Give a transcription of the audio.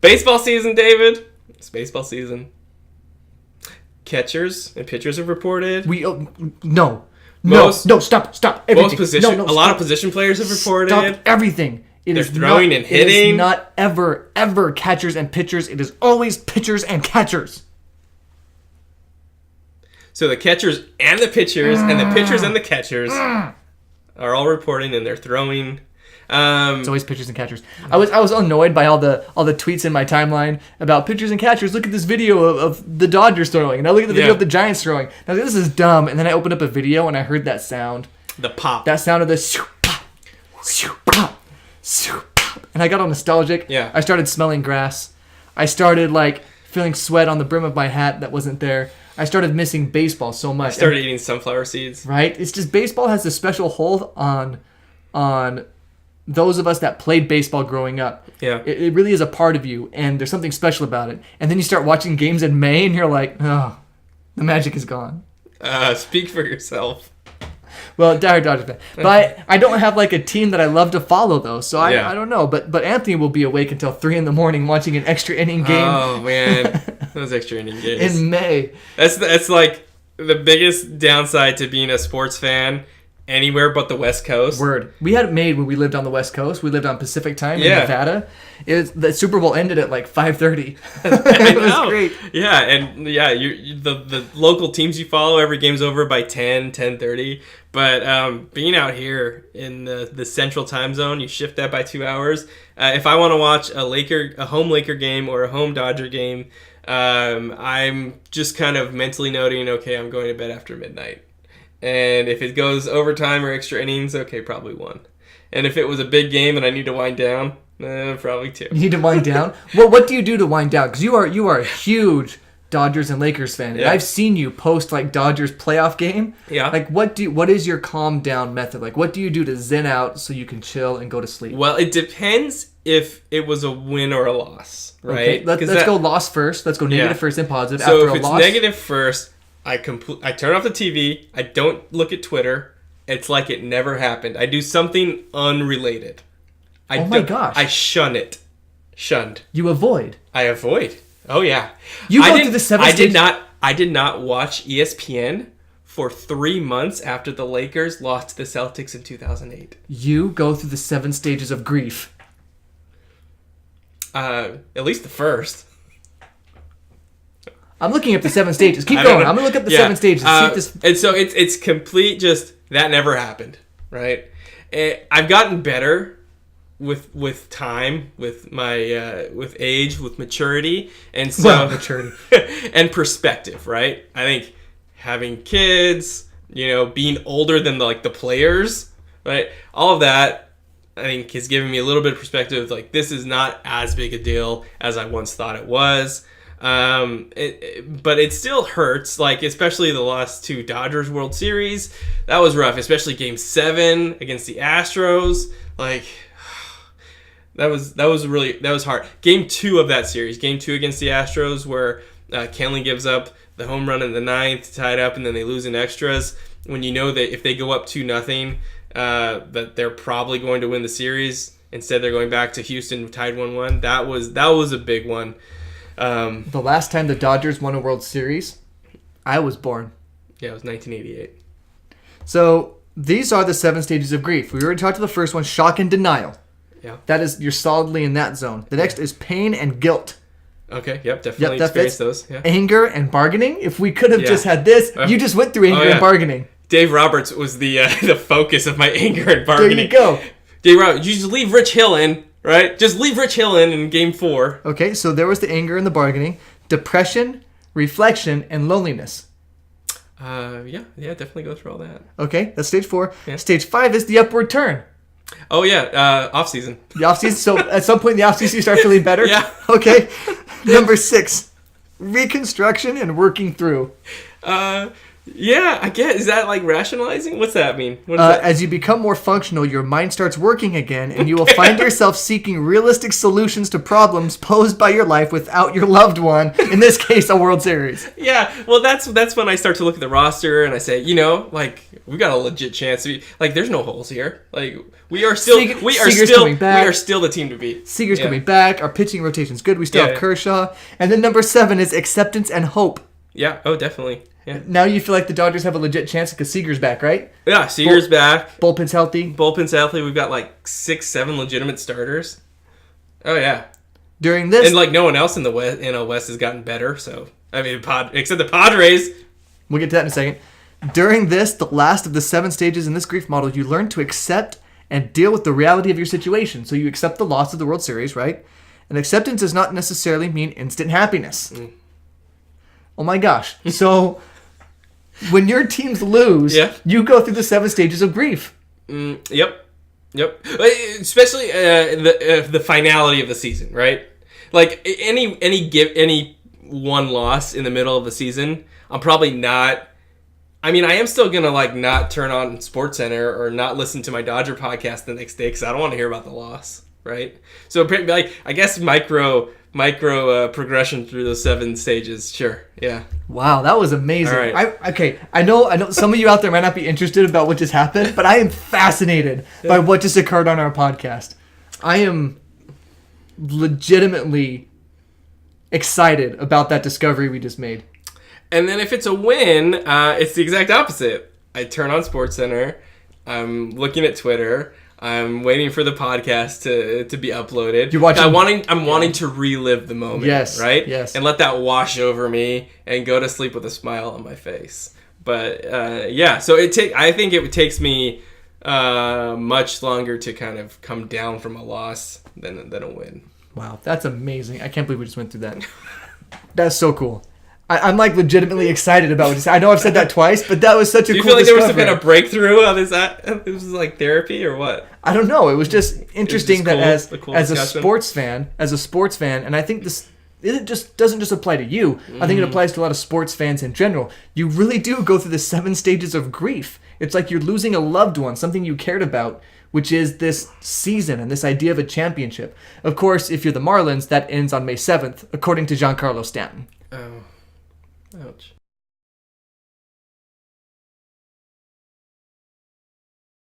Baseball season, David. It's baseball season. Catchers and pitchers have reported. No, stop everything. Most position, a lot of position players have reported. Stop everything. They're throwing and hitting. It is not ever catchers and pitchers. It is always pitchers and catchers. So the catchers and the pitchers and the pitchers and the catchers are all reporting, and they're throwing. It's always pitchers and catchers. I was annoyed by all the tweets in my timeline about pitchers and catchers. Look at this video of the Dodgers throwing, and I look at the video of the Giants throwing. And I was like, this is dumb. And then I opened up a video and I heard that sound. The pop. That sound of the shoo pop, shoo pop, shoo pop. And I got all nostalgic. Yeah. I started smelling grass. I started feeling sweat on the brim of my hat that wasn't there. I started missing baseball so much. I started eating sunflower seeds. Right? It's just baseball has this special hold on those of us that played baseball growing up. Yeah. It really is a part of you, and there's something special about it. And then you start watching games in May, and you're like, oh, the magic is gone. Speak for yourself. Well, diehard Dodgers fan. But I don't have a team that I love to follow, though, so I don't know. But Anthony will be awake until 3 a.m. watching an extra inning game. Oh, man. Those extra inning games. In May. That's like the biggest downside to being a sports fan anywhere but the West Coast. Word. We had it made when we lived on the West Coast. We lived on Pacific time in Nevada. The Super Bowl ended at 5:30. It was great. Yeah, and the local teams you follow, every game's over by 10:30. But being out here in the central time zone, you shift that by 2 hours. If I want to watch a home Laker game or a home Dodger game, I'm just kind of mentally noting, okay, I'm going to bed after midnight. And if it goes overtime or extra innings, okay, probably 1. And if it was a big game and I need to wind down, probably 2. You need to wind down? Well, what do you do to wind down? Because you are a huge Dodgers and Lakers fan. Yeah. And I've seen you post Dodgers playoff game. Yeah. What is your calm down method? What do you do to zen out so you can chill and go to sleep? Well, it depends if it was a win or a loss, right? Okay, let's go loss first. Let's go negative first and positive. So after if it's loss, negative first, I turn off the TV. I don't look at Twitter. It's like it never happened. I do something unrelated. Oh my gosh. I shun it. Shunned. You avoid. I avoid. Oh yeah. You go through the 7 stages. I did not watch ESPN for 3 months after the Lakers lost to the Celtics in 2008. You go through the 7 stages of grief. At least the first. I'm looking up the 7 stages. Keep going. I'm gonna look up the 7 stages. See if this... And so it's complete. Just that never happened, right? I've gotten better with time, with my with age, with maturity, and so maturity and perspective, right? I think having kids, being older than the players, right? All of that, I think, has given me a little bit of perspective. This is not as big a deal as I once thought it was. But it still hurts, especially the last 2 Dodgers World Series. That was rough, especially Game 7 against the Astros. That was hard. Game 2 of that series, Game 2 against the Astros, where Kenley gives up the home run in the 9th to tie it up, and then they lose in extras. When you know that if they go up 2-0, that they're probably going to win the series. Instead, they're going back to Houston, tied 1-1. That was a big one. The last time the Dodgers won a World Series, I was born. Yeah, it was 1988. So these are the 7 stages of grief. We already talked to the first one, shock and denial. Yeah. You're solidly in that zone. The next is pain and guilt. Okay, definitely experienced those. Yeah. Anger and bargaining. If we could have just had this, you just went through anger and bargaining. Dave Roberts was the focus of my anger and bargaining. There you go. Dave Roberts, you just leave Rich Hill in. Right? Just leave Rich Hill in Game 4. Okay, so there was the anger and the bargaining. Depression, reflection, and loneliness. Definitely go through all that. Okay, that's stage 4. Yeah. Stage 5 is the upward turn. Oh, yeah, off-season. The off-season, so at some point in the off-season you start feeling better? Yeah. Okay, number 6, reconstruction and working through. Yeah, I guess. Is that like rationalizing? What's that mean? What is that? As you become more functional, your mind starts working again, and you will find yourself seeking realistic solutions to problems posed by your life without your loved one, in this case, a World Series. Yeah, well, that's when I start to look at the roster and I say, like, we got a legit chance to be, like, there's no holes here. Like, we are still the team to beat. Seager's coming back. Our pitching rotation's good. We still have Kershaw. And then number 7 is acceptance and hope. Yeah, oh, definitely. Yeah. Now you feel like the Dodgers have a legit chance because Seager's back, right? Yeah, Seager's back. Bullpen's healthy. We've got like 6-7 legitimate starters. Oh yeah. During this, and like no one else in the NL West has gotten better. So I mean, except the Padres. We'll get to that in a second. During this, the last of the 7 stages in this grief model, you learn to accept and deal with the reality of your situation. So you accept the loss of the World Series, right? And acceptance does not necessarily mean instant happiness. Oh my gosh. So when your teams lose, you go through the 7 stages of grief. Yep. Especially the finality of the season, right? Like any one loss in the middle of the season, I'm probably not. I mean, I am still gonna like not turn on SportsCenter or not listen to my Dodger podcast the next day because I don't want to hear about the loss, right? So like I guess micro progression through those 7 stages. Sure. Yeah. Wow, that was amazing. All right. I know some of you out there might not be interested about what just happened, but I am fascinated by what just occurred on our podcast. I am legitimately excited about that discovery we just made. And then if it's a win, it's the exact opposite. I turn on SportsCenter. I'm looking at Twitter. I'm waiting for the podcast to be uploaded. You're watching. I'm wanting to relive the moment. Yes. Right. Yes. And let that wash over me and go to sleep with a smile on my face. But so I think it takes me much longer to kind of come down from a loss than a win. Wow, that's amazing! I can't believe we just went through that. That's so cool. I'm like legitimately excited about it. I know I've said that twice, but that was such a cool discovery. Do you feel like there was a breakthrough on this? It was like therapy or what? I don't know. It was just interesting that cool as a sports fan, and I think this it just doesn't just apply to you. I think it applies to a lot of sports fans in general. You really do go through the 7 stages of grief. It's like you're losing a loved one, something you cared about, which is this season and this idea of a championship. Of course, if you're the Marlins, that ends on May 7th, according to Giancarlo Stanton. Oh. Ouch.